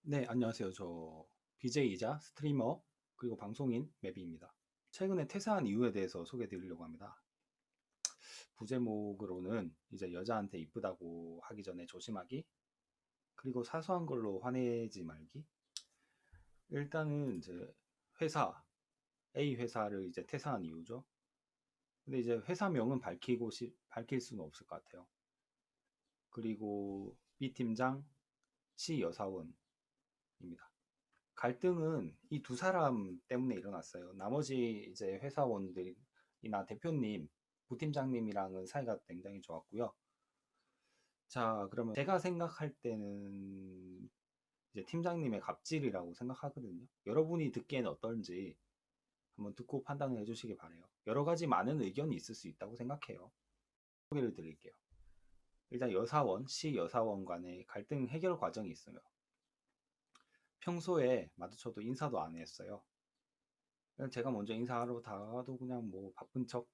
네, 안녕하세요. 저 BJ이자 스트리머 그리고 방송인 매비입니다. 최근에 퇴사한 이유에 대해서 소개해 드리려고 합니다. 부제목으로는 이제 여자한테 이쁘다고 하기 전에 조심하기, 그리고 사소한 걸로 화내지 말기. 일단은 이제 회사, A 회사를 이제 퇴사한 이유죠. 근데 이제 회사명은 밝힐 수는 없을 것 같아요. 그리고 B 팀장, C 여사원입니다. 갈등은 이 두 사람 때문에 일어났어요. 나머지 이제 회사원들이나 대표님, 부팀장님이랑은 사이가 굉장히 좋았고요. 자, 그러면 제가 생각할 때는 이제 팀장님의 갑질이라고 생각하거든요. 여러분이 듣기에는 어떨지 한번 듣고 판단을 해주시기 바래요. 여러 가지 많은 의견이 있을 수 있다고 생각해요. 소개를 드릴게요. 일단 여사원, 시 여사원 간의 갈등 해결 과정이 있어요. 평소에 마주쳐도 인사도 안 했어요. 그냥 제가 먼저 인사하러 다가가도 그냥 뭐 바쁜 척.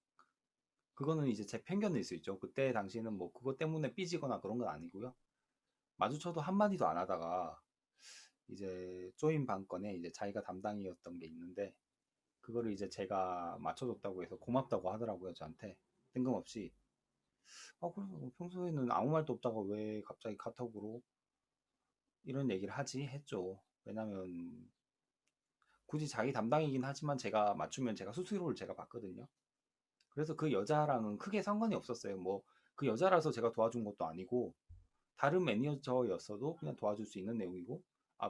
그거는 이제 제 편견일 수 있죠. 그때 당시에는 뭐 그것 때문에 삐지거나 그런 건 아니고요. 마주쳐도 한마디도 안 하다가 이제 조인 방건에 이제 자기가 담당이었던 게 있는데 그거를 이제 제가 맞춰줬다고 해서 고맙다고 하더라고요. 저한테 뜬금없이. 그래서 뭐 평소에는 아무 말도 없다가 왜 갑자기 카톡으로 이런 얘기를 하지 했죠. 왜냐면 굳이 자기 담당이긴 하지만 제가 맞추면 제가 수수료를 제가 받거든요. 그래서 그 여자랑은 크게 상관이 없었어요. 뭐 그 여자라서 제가 도와준 것도 아니고 다른 매니저였어도 그냥 도와줄 수 있는 내용이고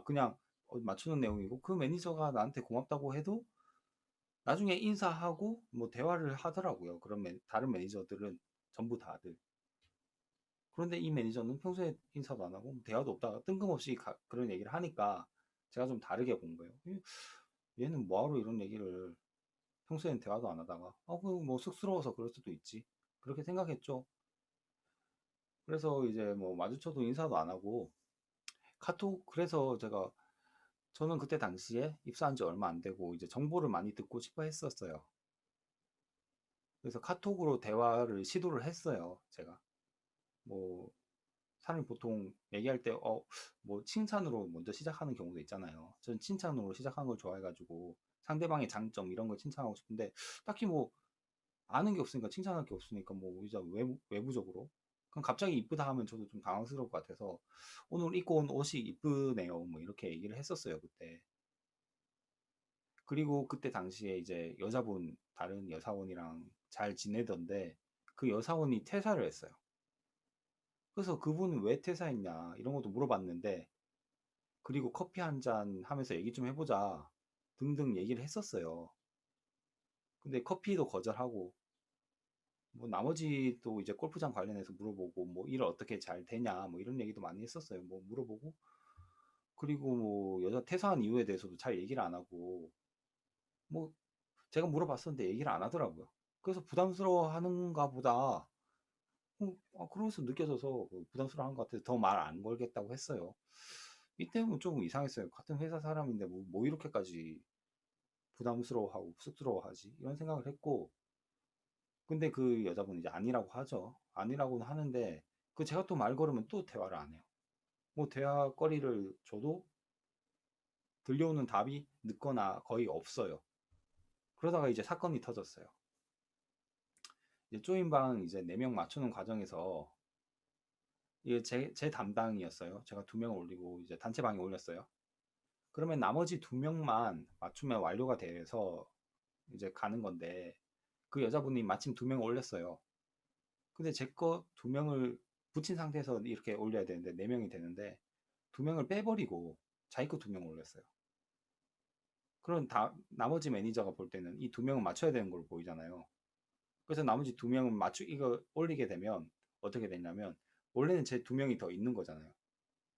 그냥 맞추는 내용이고 그 매니저가 나한테 고맙다고 해도 나중에 인사하고 뭐 대화를 하더라고요. 다른 매니저들은 전부 다들. 그런데 이 매니저는 평소에 인사도 안 하고 대화도 없다가 뜬금없이 그런 얘기를 하니까 제가 좀 다르게 본 거예요. 얘는 뭐하러 이런 얘기를 평소엔 대화도 안 하다가 그뭐 쑥스러워서 그럴 수도 있지. 그렇게 생각했죠. 그래서 이제 뭐 마주쳐도 인사도 안 하고 카톡 그래서 저는 그때 당시에 입사한 지 얼마 안 되고 이제 정보를 많이 듣고 싶어 했었어요. 그래서 카톡으로 대화를 시도를 했어요. 제가 뭐 사람이 보통 얘기할 때 뭐 칭찬으로 먼저 시작하는 경우도 있잖아요. 전 칭찬으로 시작하는 걸 좋아해가지고 상대방의 장점 이런 걸 칭찬하고 싶은데 딱히 뭐 아는 게 없으니까 칭찬할 게 없으니까 뭐 이제 외부적으로 그럼 갑자기 이쁘다 하면 저도 좀 당황스러울 것 같아서 오늘 입고 온 옷이 이쁘네요 뭐 이렇게 얘기를 했었어요 그때. 그리고 그때 당시에 이제 다른 여사원이랑 잘 지내던데 그 여사원이 퇴사를 했어요. 그래서 그분은 왜 퇴사했냐 이런 것도 물어봤는데 그리고 커피 한 잔 하면서 얘기 좀 해보자 등등 얘기를 했었어요. 근데 커피도 거절하고 뭐 나머지 또 이제 골프장 관련해서 물어보고 뭐 일 어떻게 잘 되냐 뭐 이런 얘기도 많이 했었어요. 뭐 물어보고 그리고 뭐 여자 퇴사한 이유에 대해서도 잘 얘기를 안 하고 뭐 제가 물어봤었는데 얘기를 안 하더라고요. 그래서 부담스러워하는가 보다. 그러면서 느껴져서 부담스러워한 것 같아서 더 말 안 걸겠다고 했어요. 이때는 조금 이상했어요. 같은 회사 사람인데 뭐 이렇게까지 부담스러워하고 쑥스러워하지? 이런 생각을 했고 근데 그 여자분이 이제 아니라고 하죠. 아니라고는 하는데 제가 또 말 걸으면 또 대화를 안 해요. 뭐 대화거리를 줘도 들려오는 답이 늦거나 거의 없어요. 그러다가 이제 사건이 터졌어요. 이제 조인방 이제 4명 맞추는 과정에서 이게 제 담당이었어요. 제가 2명을 올리고 이제 단체방에 올렸어요. 그러면 나머지 2명만 맞추면 완료가 돼서 이제 가는 건데 그 여자분이 마침 2명을 올렸어요. 근데 제 거 2명을 붙인 상태에서 이렇게 올려야 되는데 4명이 되는데 2명을 빼버리고 자기 거 2명 올렸어요. 그럼 나머지 매니저가 볼 때는 이 2명은 맞춰야 되는 걸로 보이잖아요. 그래서 나머지 2명은 이거 올리게 되면 어떻게 되냐면 원래는 제 2명이 더 있는 거잖아요.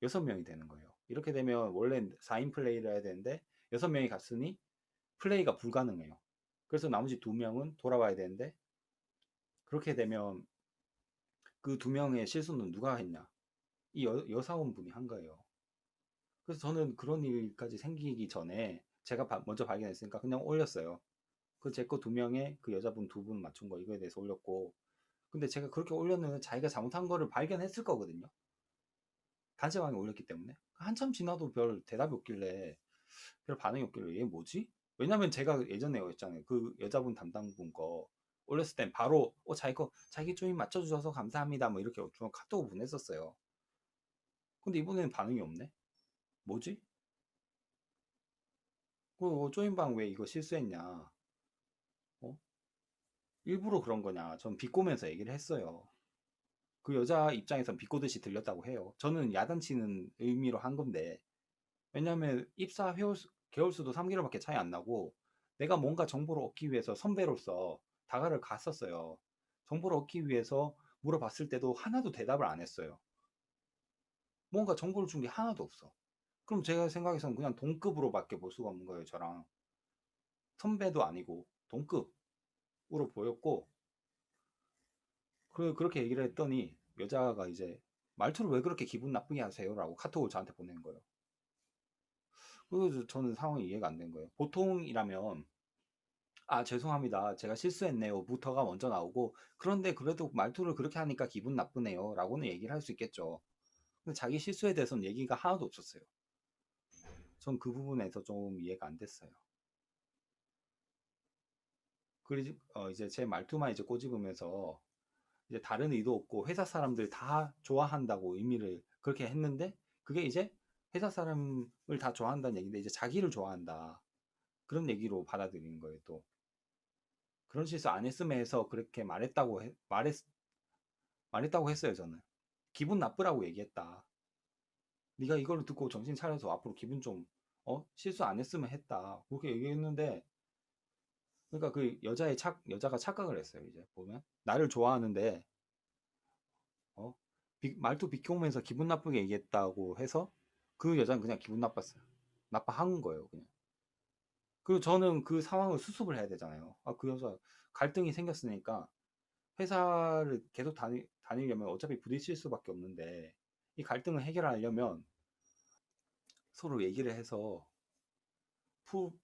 6명이 되는 거예요. 이렇게 되면 원래 4인 플레이를 해야 되는데 6명이 갔으니 플레이가 불가능해요. 그래서 나머지 2명은 돌아와야 되는데 그렇게 되면 그 2명의 실수는 누가 했냐? 이 여사원분이 한 거예요. 그래서 저는 그런 일까지 생기기 전에 제가 먼저 발견했으니까 그냥 올렸어요. 그 제 거 2명에 그 여자분 2분 맞춘 거 이거에 대해서 올렸고 근데 제가 그렇게 올렸는 자기가 잘못한 거를 발견했을 거거든요. 단체방에 올렸기 때문에 한참 지나도 별 대답이 없길래 별 반응이 없길래 얘 뭐지? 왜냐면 제가 예전에 했잖아요. 그 여자분 담당분 거 올렸을 땐 바로 자기 조인 맞춰주셔서 감사합니다 뭐 이렇게 좀 카톡을 보냈었어요. 근데 이번에는 반응이 없네. 뭐지? 그 조인방 왜 이거 실수했냐? 어? 일부러 그런 거냐? 전 비꼬면서 얘기를 했어요. 그 여자 입장에선 비꼬듯이 들렸다고 해요. 저는 야단치는 의미로 한 건데, 왜냐면 개월 수도 3개월밖에 차이 안 나고, 내가 뭔가 정보를 얻기 위해서 선배로서 다가를 갔었어요. 정보를 얻기 위해서 물어봤을 때도 하나도 대답을 안 했어요. 뭔가 정보를 준 게 하나도 없어. 그럼 제가 생각해서는 그냥 동급으로밖에 볼 수가 없는 거예요, 저랑. 선배도 아니고 동급으로 보였고, 그렇게 얘기를 했더니 여자가 이제 말투를 왜 그렇게 기분 나쁘게 하세요? 라고 카톡을 저한테 보낸 거예요. 그래서 저는 상황이 이해가 안 된 거예요. 보통이라면 아 죄송합니다. 제가 실수했네요. 부터가 먼저 나오고 그런데 그래도 말투를 그렇게 하니까 기분 나쁘네요. 라고는 얘기를 할 수 있겠죠. 근데 자기 실수에 대해서는 얘기가 하나도 없었어요. 전 그 부분에서 좀 이해가 안 됐어요. 그리고 이제 제 말투만 이제 꼬집으면서 이제 다른 의도 없고 회사 사람들 다 좋아한다고 의미를 그렇게 했는데 그게 이제 회사 사람을 다 좋아한다는 얘기인데 이제 자기를 좋아한다. 그런 얘기로 받아들이는 거예요, 또. 그런 실수 안 했으면 해서 그렇게 말했다고 했어요, 저는. 기분 나쁘라고 얘기했다. 네가 이걸 듣고 정신 차려서 앞으로 기분 좀, 실수 안 했으면 했다. 그렇게 얘기했는데, 그러니까 여자가 착각을 했어요, 이제 보면. 나를 좋아하는데, 어? 말투 비켜오면서 기분 나쁘게 얘기했다고 해서 그 여자는 그냥 기분 나빴어요. 나빠한 거예요, 그냥. 그리고 저는 그 상황을 수습을 해야 되잖아요. 아, 그 여자 갈등이 생겼으니까 회사를 계속 다니려면 어차피 부딪힐 수밖에 없는데 이 갈등을 해결하려면 서로 얘기를 해서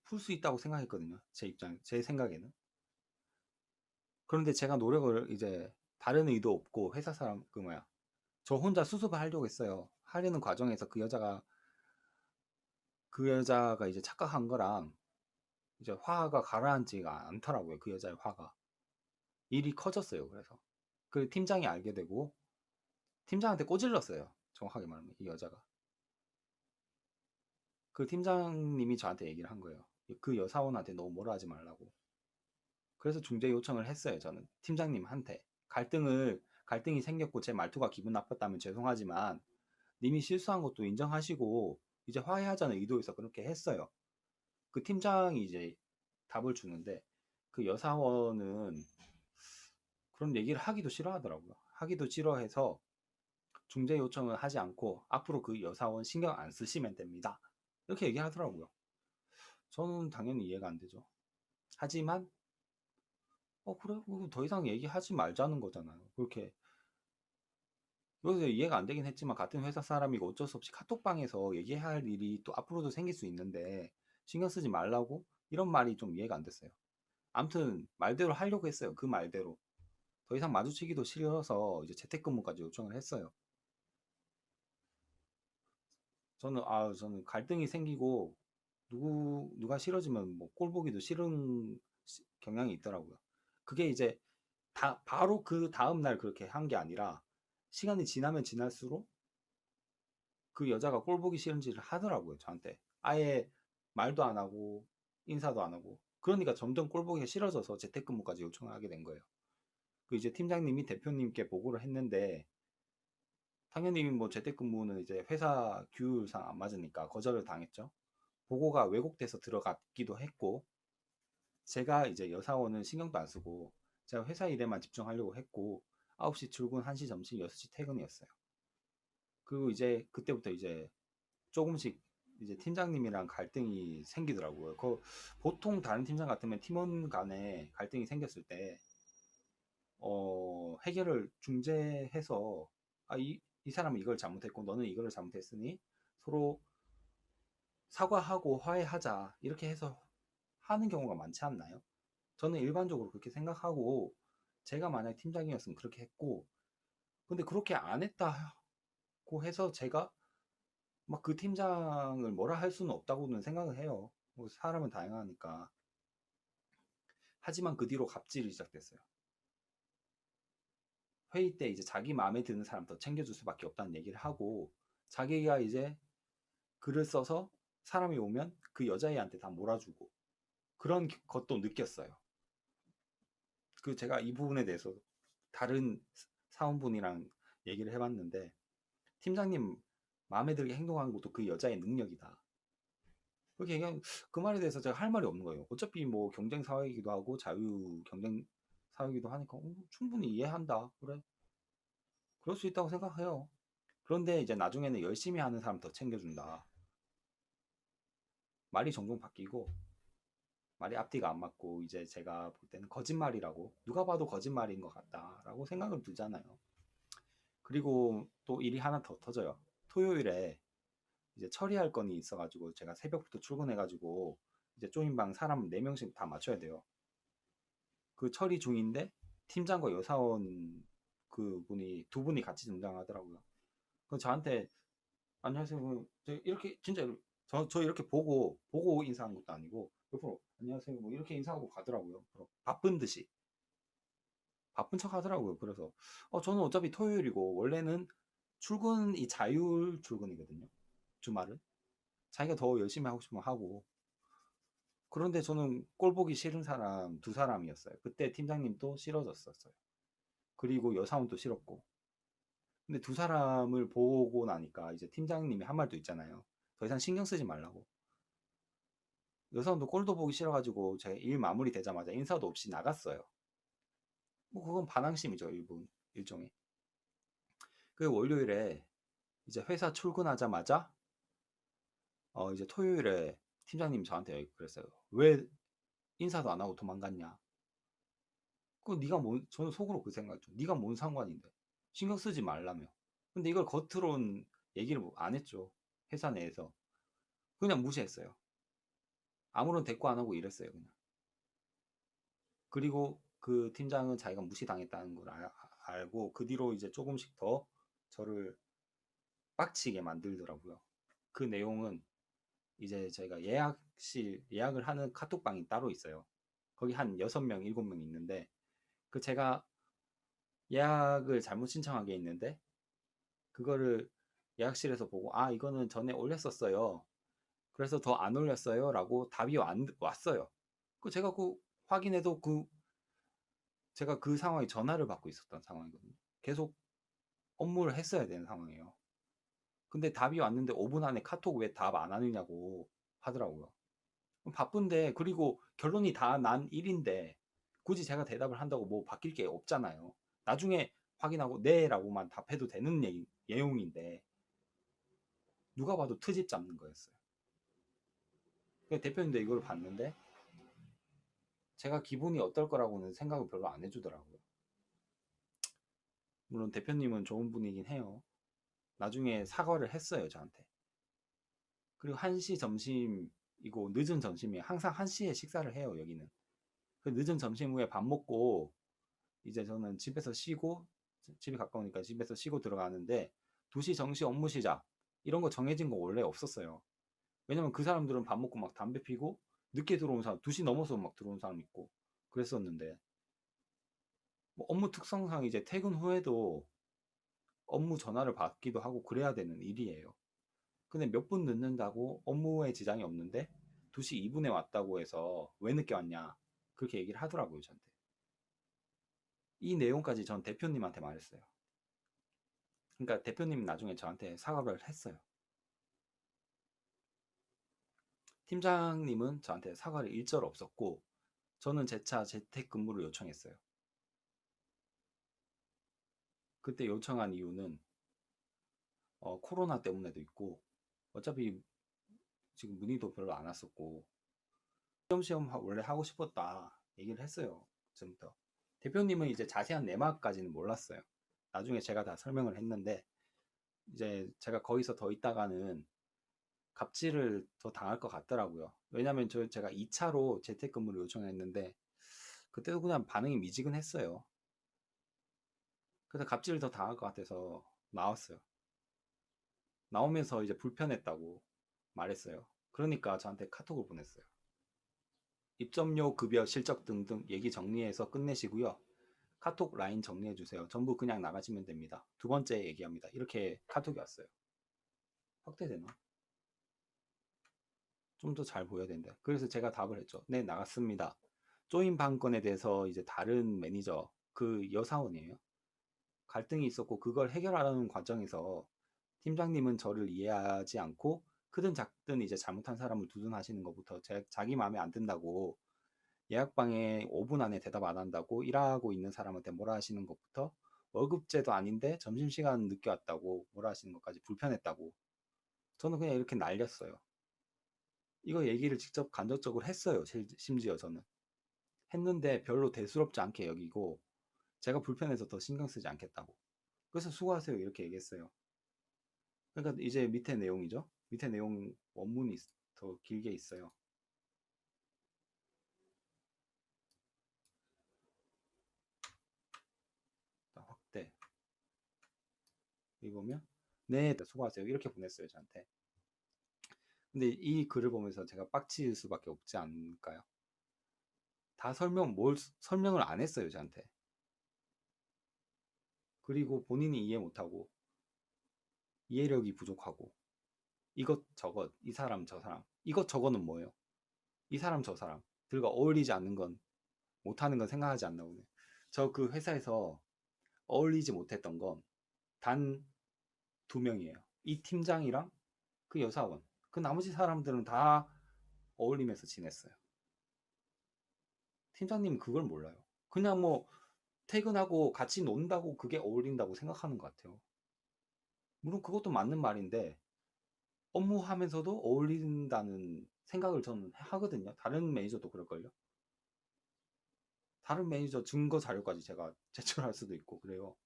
풀 수 있다고 생각했거든요. 제 생각에는. 그런데 제가 노력을 이제 다른 의도 없고 회사 사람, 저 혼자 수습을 하려고 했어요. 하려는 과정에서 그 여자가 이제 착각한 거랑 이제 화가 가라앉지가 않더라고요. 그 여자의 화가. 일이 커졌어요. 그래서. 그 팀장이 알게 되고 팀장한테 꼬질렀어요. 정확하게 말하면 이 여자가. 그 팀장님이 저한테 얘기를 한 거예요. 그 여사원한테 너무 뭐라 하지 말라고. 그래서 중재 요청을 했어요. 저는 팀장님한테. 갈등이 생겼고 제 말투가 기분 나빴다면 죄송하지만 님이 실수한 것도 인정하시고 이제 화해하자는 의도에서 그렇게 했어요. 그 팀장이 이제 답을 주는데 그 여사원은 그런 얘기를 하기도 싫어하더라고요. 하기도 싫어해서 중재 요청을 하지 않고 앞으로 그 여사원 신경 안 쓰시면 됩니다. 이렇게 얘기하더라고요. 저는 당연히 이해가 안 되죠. 하지만 그래? 그럼 더 이상 얘기하지 말자는 거잖아요. 그렇게 여기서 이해가 안 되긴 했지만 같은 회사 사람이고 어쩔 수 없이 카톡방에서 얘기해야 할 일이 또 앞으로도 생길 수 있는데 신경 쓰지 말라고 이런 말이 좀 이해가 안 됐어요. 아무튼 말대로 하려고 했어요. 그 말대로. 더 이상 마주치기도 싫어서 이제 재택근무까지 요청을 했어요. 저는 갈등이 생기고 누가 싫어지면 뭐 꼴 보기도 싫은 경향이 있더라고요. 그게 이제 바로 그 다음 날 그렇게 한 게 아니라 시간이 지나면 지날수록 그 여자가 꼴 보기 싫은 짓을 하더라고요, 저한테. 아예 말도 안 하고 인사도 안 하고. 그러니까 점점 꼴 보기가 싫어져서 재택근무까지 요청을 하게 된 거예요. 그 이제 팀장님이 대표님께 보고를 했는데 당연히 뭐 재택근무는 이제 회사 규율상 안 맞으니까 거절을 당했죠. 보고가 왜곡돼서 들어갔기도 했고 제가 이제 여사원은 신경도 안 쓰고 제가 회사 일에만 집중하려고 했고 9시 출근, 1시 점심, 6시 퇴근이었어요. 그리고 이제 그때부터 이제 조금씩 이제 팀장님이랑 갈등이 생기더라고요. 보통 다른 팀장 같으면 팀원 간에 갈등이 생겼을 때 해결을 중재해서 이 사람은 이걸 잘못했고 너는 이걸 잘못했으니 서로 사과하고 화해하자 이렇게 해서 하는 경우가 많지 않나요? 저는 일반적으로 그렇게 생각하고 제가 만약 팀장이었으면 그렇게 했고 근데 그렇게 안 했다고 해서 제가 막 그 팀장을 뭐라 할 수는 없다고는 생각을 해요. 뭐 사람은 다양하니까. 하지만 그 뒤로 갑질이 시작됐어요. 회의 때 이제 자기 마음에 드는 사람 더 챙겨줄 수밖에 없다는 얘기를 하고, 자기가 이제 글을 써서 사람이 오면 그 여자애한테 다 몰아주고, 그런 것도 느꼈어요. 그 제가 이 부분에 대해서 다른 사원분이랑 얘기를 해봤는데, 팀장님 마음에 들게 행동하는 것도 그 여자의 능력이다. 그렇게 얘기하면 그 말에 대해서 제가 할 말이 없는 거예요. 어차피 뭐 경쟁 사회이기도 하고 자유 경쟁 사회이기도 하니까 충분히 이해한다. 그래. 그럴 수 있다고 생각해요. 그런데 이제 나중에는 열심히 하는 사람 더 챙겨준다. 말이 종종 바뀌고 말이 앞뒤가 안 맞고 이제 제가 볼 때는 거짓말이라고 누가 봐도 거짓말인 것 같다라고 생각을 들잖아요. 그리고 또 일이 하나 더 터져요. 토요일에 이제 처리할 건이 있어가지고 제가 새벽부터 출근해가지고 이제 조인방 사람 4명씩 다 맞춰야 돼요. 그 처리 중인데 팀장과 여사원 그 분이 두 분이 같이 등장하더라고요. 그 저한테 안녕하세요. 저 이렇게 진짜 저 이렇게 보고 인사한 것도 아니고 옆으로 안녕하세요. 뭐 이렇게 인사하고 가더라고요. 바쁜 듯이 바쁜 척 하더라고요. 그래서 저는 어차피 토요일이고 원래는 출근이 자율 출근이거든요. 주말은 자기가 더 열심히 하고 싶으면 하고 그런데 저는 꼴 보기 싫은 사람 두 사람이었어요. 그때 팀장님도 싫어졌었어요. 그리고 여사원도 싫었고 근데 두 사람을 보고 나니까 이제 팀장님이 한 말도 있잖아요. 더 이상 신경 쓰지 말라고. 여사원도 꼴도 보기 싫어가지고 제가 일 마무리 되자마자 인사도 없이 나갔어요. 뭐 그건 반항심이죠, 일종의. 그 월요일에 이제 회사 출근하자마자 이제 토요일에 팀장님이 저한테 그랬어요. 왜 인사도 안 하고 도망갔냐? 그 네가 뭔 저는 속으로 그 생각했죠. 네가 뭔 상관인데 신경 쓰지 말라며. 근데 이걸 겉으론 얘기를 안 했죠. 회사 내에서 그냥 무시했어요. 아무런 대꾸 안 하고 일했어요 그냥. 그리고 그 팀장은 자기가 무시당했다는 걸 알고 그 뒤로 이제 조금씩 더 저를 빡치게 만들더라고요. 그 내용은 이제 저희가 예약을 하는 카톡방이 따로 있어요. 거기 한 6명, 7명 있는데 그 제가 예약을 잘못 신청한 게 있는데 그거를 예약실에서 보고 이거는 전에 올렸었어요. 그래서 더 안 올렸어요 라고 답이 왔어요. 그 제가 그 확인해도 제가 그 상황에 전화를 받고 있었던 상황이거든요. 계속 업무를 했어야 되는 상황이에요. 근데 답이 왔는데 5분 안에 카톡 왜 답 안 하느냐고 하더라고요. 바쁜데 그리고 결론이 다 난 일인데 굳이 제가 대답을 한다고 뭐 바뀔 게 없잖아요. 나중에 확인하고 네라고만 답해도 되는 내용인데 누가 봐도 트집 잡는 거였어요. 대표님도 이걸 봤는데 제가 기분이 어떨 거라고는 생각을 별로 안 해주더라고요. 물론 대표님은 좋은 분이긴 해요. 나중에 사과를 했어요, 저한테. 그리고 1시 점심이고 늦은 점심이 항상 1시에 식사를 해요, 여기는. 그 늦은 점심 후에 밥 먹고 이제 저는 집에서 쉬고 집이 가까우니까 집에서 쉬고 들어가는데 2시 정시 업무 시작 이런 거 정해진 거 원래 없었어요. 왜냐면 그 사람들은 밥 먹고 막 담배 피고 늦게 들어온 사람 2시 넘어서 막 들어온 사람 있고 그랬었는데 뭐 업무 특성상 이제 퇴근 후에도 업무 전화를 받기도 하고 그래야 되는 일이에요. 근데 몇 분 늦는다고 업무에 지장이 없는데 2시 2분에 왔다고 해서 왜 늦게 왔냐 그렇게 얘기를 하더라고요 저한테. 이 내용까지 전 대표님한테 말했어요. 그러니까 대표님 나중에 저한테 사과를 했어요. 팀장님은 저한테 사과를 일절 없었고 저는 제 차 재택근무를 요청했어요. 그때 요청한 이유는 코로나 때문에도 있고 어차피 지금 문의도 별로 안 왔었고 시험시험 원래 하고 싶었다 얘기를 했어요. 지금부터. 대표님은 이제 자세한 내막까지는 몰랐어요. 나중에 제가 다 설명을 했는데 이제 제가 거기서 더 있다가는 갑질을 더 당할 것 같더라고요. 왜냐면 제가 2차로 재택근무를 요청했는데 그때도 그냥 반응이 미지근했어요. 그래서 갑질을 더 당할 것 같아서 나왔어요. 나오면서 이제 불편했다고 말했어요. 그러니까 저한테 카톡을 보냈어요. 입점료, 급여, 실적 등등 얘기 정리해서 끝내시고요. 카톡 라인 정리해 주세요. 전부 그냥 나가시면 됩니다. 두 번째 얘기합니다. 이렇게 카톡이 왔어요. 확대되나? 좀 더 잘 보여야 된다. 그래서 제가 답을 했죠. 네, 나갔습니다. 조인 방건에 대해서 이제 다른 매니저, 그 여사원이에요. 갈등이 있었고 그걸 해결하려는 과정에서 팀장님은 저를 이해하지 않고 크든 작든 이제 잘못한 사람을 두둔하시는 것부터 자기 마음에 안 든다고 예약방에 5분 안에 대답 안 한다고 일하고 있는 사람한테 뭐라 하시는 것부터 월급제도 아닌데 점심시간 늦게 왔다고 뭐라 하시는 것까지 불편했다고 저는 그냥 이렇게 날렸어요. 이거 얘기를 직접 간접적으로 했어요. 심지어 저는. 했는데 별로 대수롭지 않게 여기고 제가 불편해서 더 신경 쓰지 않겠다고. 그래서 수고하세요 이렇게 얘기했어요. 그러니까 이제 밑에 내용이죠. 밑에 내용 원문이 더 길게 있어요. 확대. 여기 보면 네 수고하세요 이렇게 보냈어요 저한테. 근데 이 글을 보면서 제가 빡칠 수밖에 없지 않을까요? 다 설명을 안 했어요 저한테. 그리고 본인이 이해 못하고 이해력이 부족하고 이것저것 이 사람 저 사람 이것저것은 뭐예요? 이 사람 저 사람 들과 어울리지 않는 건 못하는 건 생각하지 않나 보네. 저 그 회사에서 어울리지 못했던 건 단 두 명이에요. 이 팀장이랑 그 여사원. 그 나머지 사람들은 다 어울리면서 지냈어요. 팀장님은 그걸 몰라요. 그냥 뭐 퇴근하고 같이 논다고 그게 어울린다고 생각하는 것 같아요. 물론 그것도 맞는 말인데 업무하면서도 어울린다는 생각을 저는 하거든요. 다른 매니저도 그럴걸요. 다른 매니저 증거 자료까지 제가 제출할 수도 있고 그래요.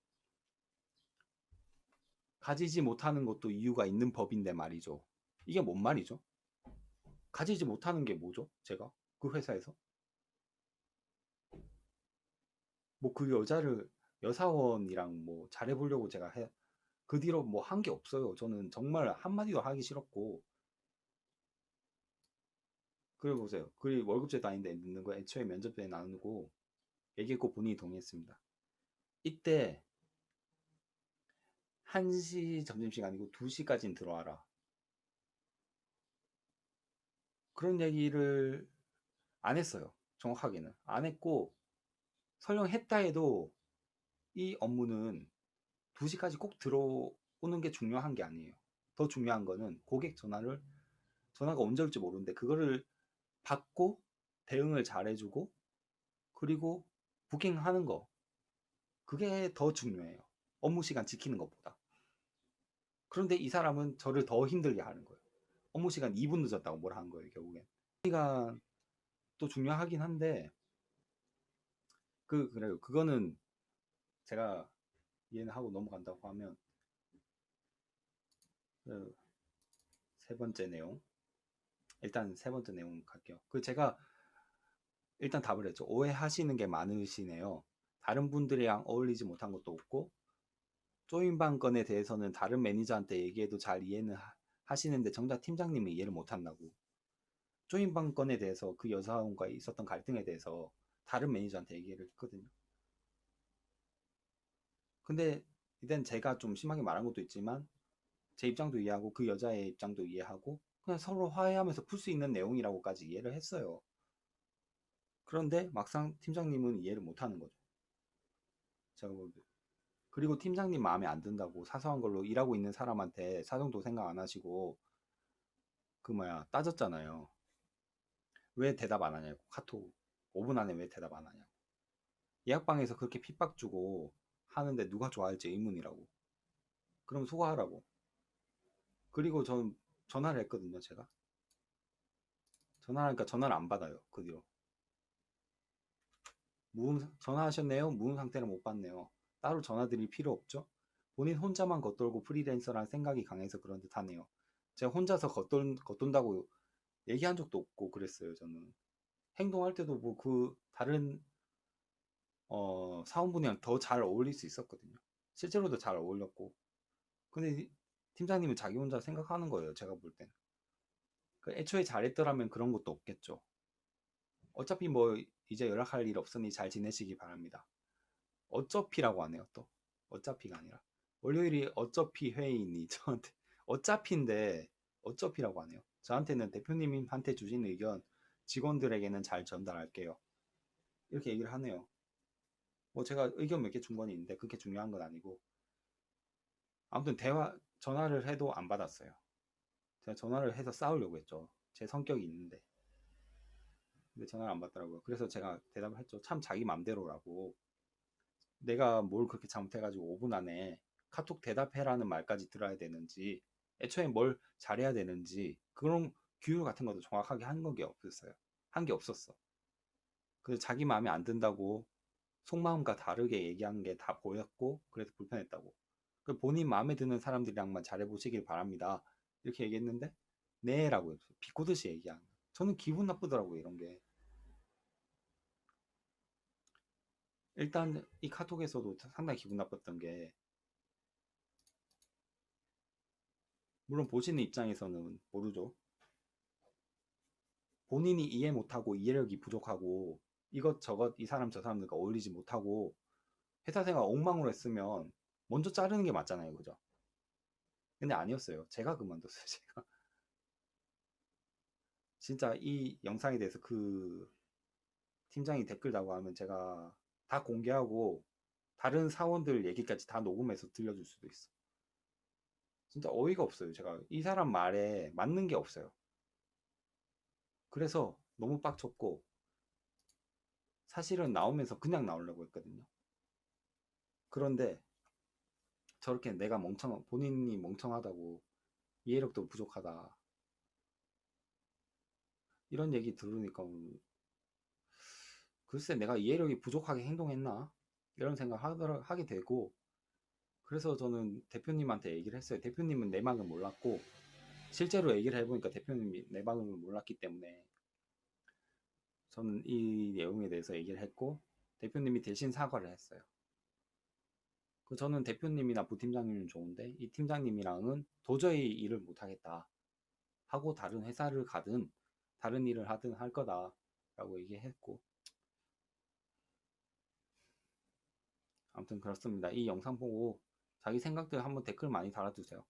가지지 못하는 것도 이유가 있는 법인데 말이죠. 이게 뭔 말이죠? 가지지 못하는 게 뭐죠? 제가 그 회사에서 뭐 그 여자를 여사원이랑 뭐 잘해보려고 제가 그 뒤로 뭐 한 게 없어요. 저는 정말 한마디도 하기 싫었고 그래 보세요. 그 월급제도 아닌데 늦는 거 애초에 면접 때 나누고 얘기했고 본인이 동의했습니다. 이때 1시 점심시간이고 2시까지는 들어와라. 그런 얘기를 안 했어요. 정확하게는. 안 했고 설령 했다 해도 이 업무는 2시까지 꼭 들어오는 게 중요한 게 아니에요. 더 중요한 거는 고객 전화가 언제 올지 모르는데 그거를 받고 대응을 잘해주고 그리고 부킹하는 거 그게 더 중요해요. 업무 시간 지키는 것보다. 그런데 이 사람은 저를 더 힘들게 하는 거예요. 업무 시간 2분 늦었다고 뭐라 한 거예요, 결국엔. 시간 또 중요하긴 한데 그래요. 그거는 제가 이해는 하고 넘어간다고 하면 그 세 번째 내용 일단 세 번째 내용 갈게요. 그 제가 일단 답을 했죠. 오해하시는 게 많으시네요. 다른 분들이랑 어울리지 못한 것도 없고 조인방 건에 대해서는 다른 매니저한테 얘기해도 잘 이해는 하시는데 정작 팀장님이 이해를 못한다고. 조인방 건에 대해서 그 여사원과 있었던 갈등에 대해서 다른 매니저한테 얘기를 했거든요. 근데 이젠 제가 좀 심하게 말한 것도 있지만 제 입장도 이해하고 그 여자의 입장도 이해하고 그냥 서로 화해하면서 풀 수 있는 내용이라고까지 이해를 했어요. 그런데 막상 팀장님은 이해를 못하는 거죠. 제가 그리고 팀장님 마음에 안 든다고 사소한 걸로 일하고 있는 사람한테 사정도 생각 안 하시고 그 뭐야 따졌잖아요. 왜 대답 안 하냐고 카톡 5분 안에 왜 대답 안 하냐고 예약방에서 그렇게 핍박 주고 하는데 누가 좋아할지 의문이라고 그럼 수고하라고 그리고 전 전화를 했거든요 제가 전화하니까 전화를 안 받아요 그 뒤로 전화하셨네요 무음 상태를 못 받네요 따로 전화 드릴 필요 없죠 본인 혼자만 겉돌고 프리랜서라는 생각이 강해서 그런 듯 하네요 제가 혼자서 겉돈다고 얘기한 적도 없고 그랬어요 저는 행동할 때도 뭐 그 다른 사원분이랑 더 잘 어울릴 수 있었거든요. 실제로도 잘 어울렸고. 근데 팀장님은 자기 혼자 생각하는 거예요. 제가 볼 땐. 그 애초에 잘했더라면 그런 것도 없겠죠. 어차피 뭐 이제 연락할 일 없으니 잘 지내시기 바랍니다. 어차피라고 하네요. 또 어차피가 아니라 월요일이 어차피 회의니 저한테 어차피인데 어차피라고 하네요. 저한테는 대표님한테 주신 의견 직원들에게는 잘 전달할게요. 이렇게 얘기를 하네요. 뭐 제가 의견 몇 개 준 건 있는데 그렇게 중요한 건 아니고 아무튼 전화를 해도 안 받았어요. 제가 전화를 해서 싸우려고 했죠. 제 성격이 있는데. 근데 전화를 안 받더라고요. 그래서 제가 대답을 했죠. 참 자기 맘대로라고. 내가 뭘 그렇게 잘못해가지고 5분 안에 카톡 대답해라는 말까지 들어야 되는지, 애초에 뭘 잘해야 되는지, 그런 규율 같은 것도 정확하게 한 게 없었어요. 한 게 없었어. 그래서 자기 마음에 안 든다고 속마음과 다르게 얘기한 게 다 보였고, 그래서 불편했다고. 본인 마음에 드는 사람들이랑만 잘해보시길 바랍니다. 이렇게 얘기했는데, 네라고 했어요. 비꼬듯이 얘기한. 저는 기분 나쁘더라고요, 이런 게. 일단 이 카톡에서도 상당히 기분 나빴던 게, 물론 보시는 입장에서는 모르죠. 본인이 이해 못하고 이해력이 부족하고 이것저것 이 사람 저 사람들과 어울리지 못하고 회사 생활 엉망으로 했으면 먼저 자르는 게 맞잖아요. 그죠? 근데 아니었어요. 제가 그만뒀어요. 제가. 진짜 이 영상에 대해서 그 팀장이 댓글 다고 하면 제가 다 공개하고 다른 사원들 얘기까지 다 녹음해서 들려줄 수도 있어. 진짜 어이가 없어요. 제가 이 사람 말에 맞는 게 없어요. 그래서 너무 빡쳤고 사실은 나오면서 그냥 나오려고 했거든요. 그런데 저렇게 내가 본인이 멍청하다고 이해력도 부족하다 이런 얘기 들으니까 글쎄 내가 이해력이 부족하게 행동했나 이런 생각 하게 되고 그래서 저는 대표님한테 얘기를 했어요. 대표님은 내 마음을 몰랐고 실제로 얘기를 해보니까 대표님이 내 마음을 몰랐기 때문에 저는 이 내용에 대해서 얘기를 했고 대표님이 대신 사과를 했어요. 저는 대표님이나 부팀장님은 좋은데 이 팀장님이랑은 도저히 일을 못하겠다 하고 다른 회사를 가든 다른 일을 하든 할 거다 라고 얘기했고 아무튼 그렇습니다. 이 영상 보고 자기 생각들 한번 댓글 많이 달아주세요.